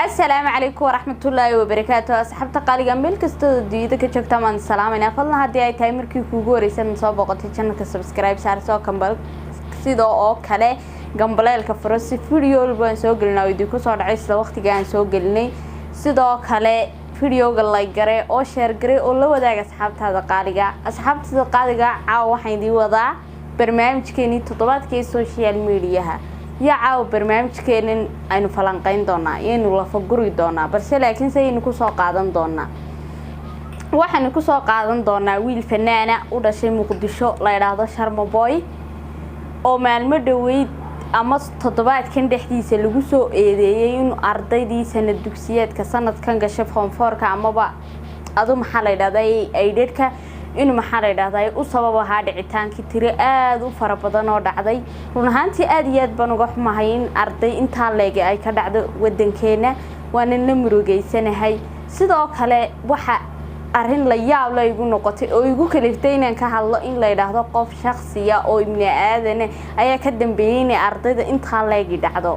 السلام عليكم ورحمة الله وبركاته. أصحابتا قالي ميل كستو ديدا كجوجتا مان سلامنا فضلنا هدي ay tahay markii kuugu horeysay soo boqotay channelka subscribe saar soo kambal sidoo oo kale gambaleelka furo si video walba soo galnaa idin ku soo dhacay isla waqtiga aan soo galnay sidoo kale videoga like gare oo share gare oo la wadaaga asxaabtaada qaaliga caaw waxaan idin wadaa barnaamijkeeni toddobaadkii social media يا عاو برنامجكeenan aynu falanqeyn doonaa inuu la faguri doonaa balse laakiin saynu ku soo qaadan doonaa waxaan ku soo qaadan doonaa wiil fanaana u dhashay Muqdisho la yiraahdo Sharma Boy oo maalmo dhaweyd ama toddobaadkan dhexdiisa lagu soo eedeeyay in ardaydii sanad dugsiyeedka sanadkan gashay form 4ka amaba adu maxaa la yiraahday aidedka إنه محل هذا وسبب هذا عتان كتير آد وفربضان ودعدي ونهانتي آديات بنوجح ماهين أرضي إنت هلاقي أي كدعد ودن كينا وأنا نمرجي سنة هاي صدق هلا وح أرهن ليا ولا يقول نقطة أو يقول كلفتين كهلا إن لا يهذا قف شخصية أو من آذن أي كدم بيني أرضي إنت هلاقي دعده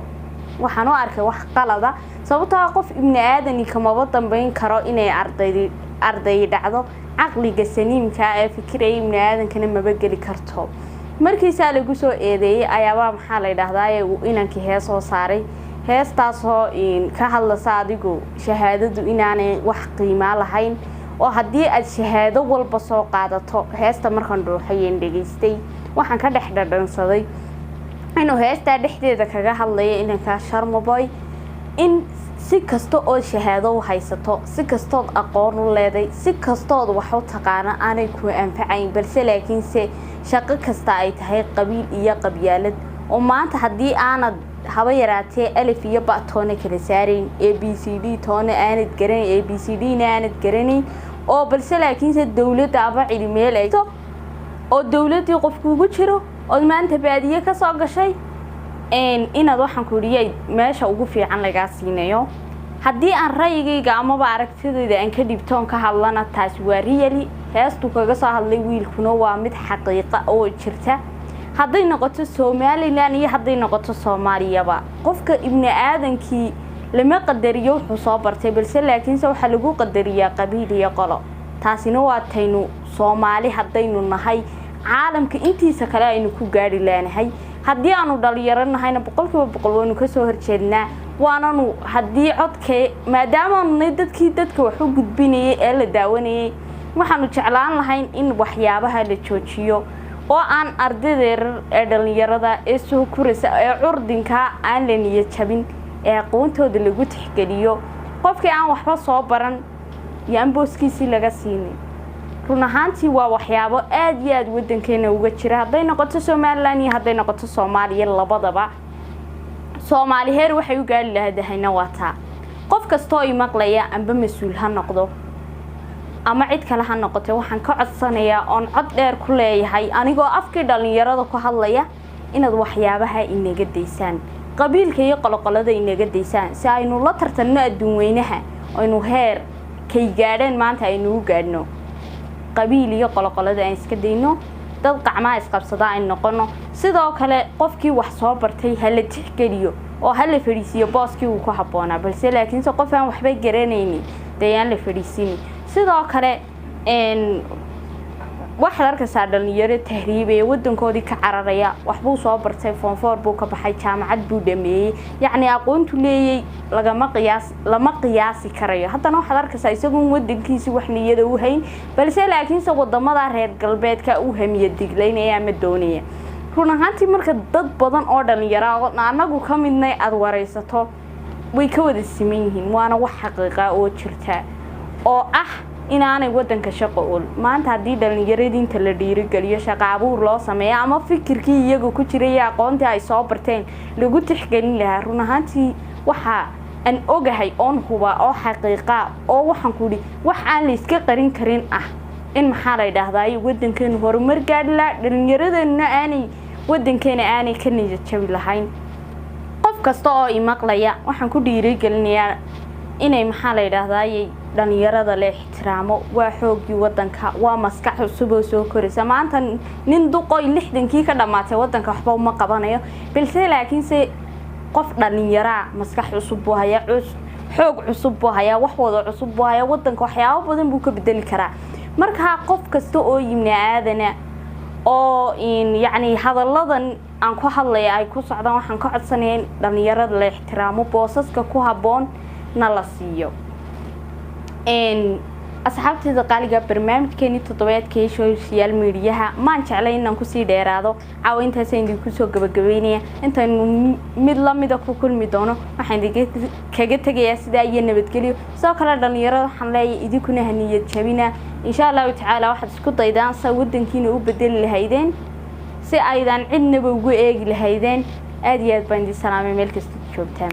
وحنو أرك وحقلا صوتها قف من آذن كما بطن بين كرائن أرضي دعده عقلي سليم كفكري من هذا كان ما بقى لي كرتو markii lagu soo eedeeyay ayaaba maxaa la yiraahdaa inaanki hees soo saaray heestaas oo in ka hadlaysa adigu shahaadadu inaanay wax qiimo lahayn oo hadii aad shahaado walba soo qaadato heesta markaan dhuuxayeen dhageystay waxaan ka dhexdhansaday inuu heesta dhexdeeda kaga hadlayo inanka Sharma Boy in si kasto oo shahaado u haysato si kasto aqoon u leeday si kasto wax u taqaan aanay ku anfacayn balse laakiin se shaqo kasta ay tahay qabiil iyo qabyaalad oo maanta hadii aanad haba yaraatee alif iyo ba toona kala saareen ABCD toona aanad garan ABCD aanad garanay oo balse laakiin se dawladda aba cilmiyeed ay oo dawladii qofku ugu jiro oo maanta baadiye ka soo gashay inaad waxaan ku riyay meesha ugu fiican laga siinayo hadii aan ra'yigayga ama aragtidayda aan ka dhibtoon ka hadlana taas waa really heestu kaga soo hadlay wiilkuna waa mid xaqiiqo oo jirta haday noqoto Soomaaliland iyo haday noqoto Soomaaliyaba qofka ibn aadankii lama qadariyo wuxuu soo bartay balse laakiin waxa lagu qadariyaa qabiil iyo qolo taasina waa taynu Soomaali hadaynu nahay caalamka intiisa kale aynu ku gaari leenahay hadii aanu dhalinyaranahay boqolkiiba waynu ka soo horjeednaa waananu hadii codkee maadaama aanu dadka wax u gudbinayay ee la daawanayay waxaanu jeclaan lahayn in waxyaabaha la joojiyo oo aan ardayda ee dhalinyarada ee soo kuraysa ee curdinka aan la niyad jabin ee aqoontooda lagu tixgeliyo qofkii aan waxba soo baran yaan booskiisi laga siinay runahaantii waa waxyaabo aad iyo aad wadankeena uga jira haday noqoto Soomaaliland iyo haday noqoto Soomaaliya labadaba Soomaali heer waxay u gaari lahaydahayna waata qof kasto oo maqlaya amba mas'uul ha noqdo ama cid kale ha noqoto waxaan ka codsanayaa on cod dheer ku leeyahay anigoo afkii dhalinyarada ku hadlaya inaad waxyaabaha inaga deysaan qabiilka iyo qoloqolada inaga deysaan si aynu la tartanno adduun weynaha aynu heer kay gaadheen maanta aynu u gaadhno qabiil iyo qoloqolada aan iska deyno dad qacma isqabsada ay noqono sidoo kale qofkii wax soo bartay hal tixgeliyo oo hal fariisiyo booskii uu ku haboona balse laakiin qof aan waxba garanaynin dayaan la fariisini sidoo kale wax larka dhalinyaro tahriibay wadankoodii ka cararaya waxbuu soo bartay form 4 buu ka baxay jaamacad buu dhameeyay yacni aqoontu leeyay lama qiyaasi karayo haddana wax larka isagu wadankiisa wax niyada u hayn balse laakiin wadamada reer galbeedka uu hamiya diglaynaya ama doonaya runaantii marka dad badan oo dhalinyaro anagu ka midnay aad wareysato way ka wada siman yihiin waana wax xaqiiqo oo jirta oo inaanay wadanka shaqo ul maanta hadii dhalinyaradii inta la dhiirigeliyo shaqo abuur loo sameeyo ama fikirkii iyagu ku jiray aqoontii ay soo barteen lagu tixgelin lahaa runaantii waxa aan ogahay on huba oo xaqiiqa oo waxaan ku dhig wax aan la iska qarin karin in maxaa la yiraahdaa wadankeenu horumar gaadhi la dhalinyaradeenna aanay wadankeena aanay ka niyad jabi lahayn qof kasta oo imaqlaya waxaan ku dhiirigelinayaa inay maxaa la yiraahdaa dhalinyarada la ixtiraamo waa xoogii wadanka waa maskax cusub oo soo koraysa maanta nin duqoy 60kii ka dhamaatay wadanka waxba uma qabanayo balse laakiin qof dhalinyaro maskax cusub oo haya xoog cusub buu hayaa wax wada cusub buu hayaa wadanka waxyaabo badan buu ka bedeli karaa marka qof kasta oo yimid aadana oo yani hadalladan aan ku hadlay ay ku socdaan waxaan ka codsanayn dhalinyarada la ixtiraamo boosaska ku haboon na la siiyo asxaabtayda qaaliga barnaamijkeeni toddobaadkii social media maan jeclay inaan ku sii dheeraado caawintaas aan idinku soo gabagabeynaya intaan mid la mid ah ku kulmi doono waxaan kaga tagayaa sida ay nabadgeliyo soo kala dhalinyarada waxaan leeyahay idinkuna haniyad jabina insha Allah ta'ala waxaad isku daydaan wadankiina u bedeli lahaydeen si aydan cidnaba ugu eegi lahaydeen aad iyo aad baan idin salaamay meel kasta joogtaan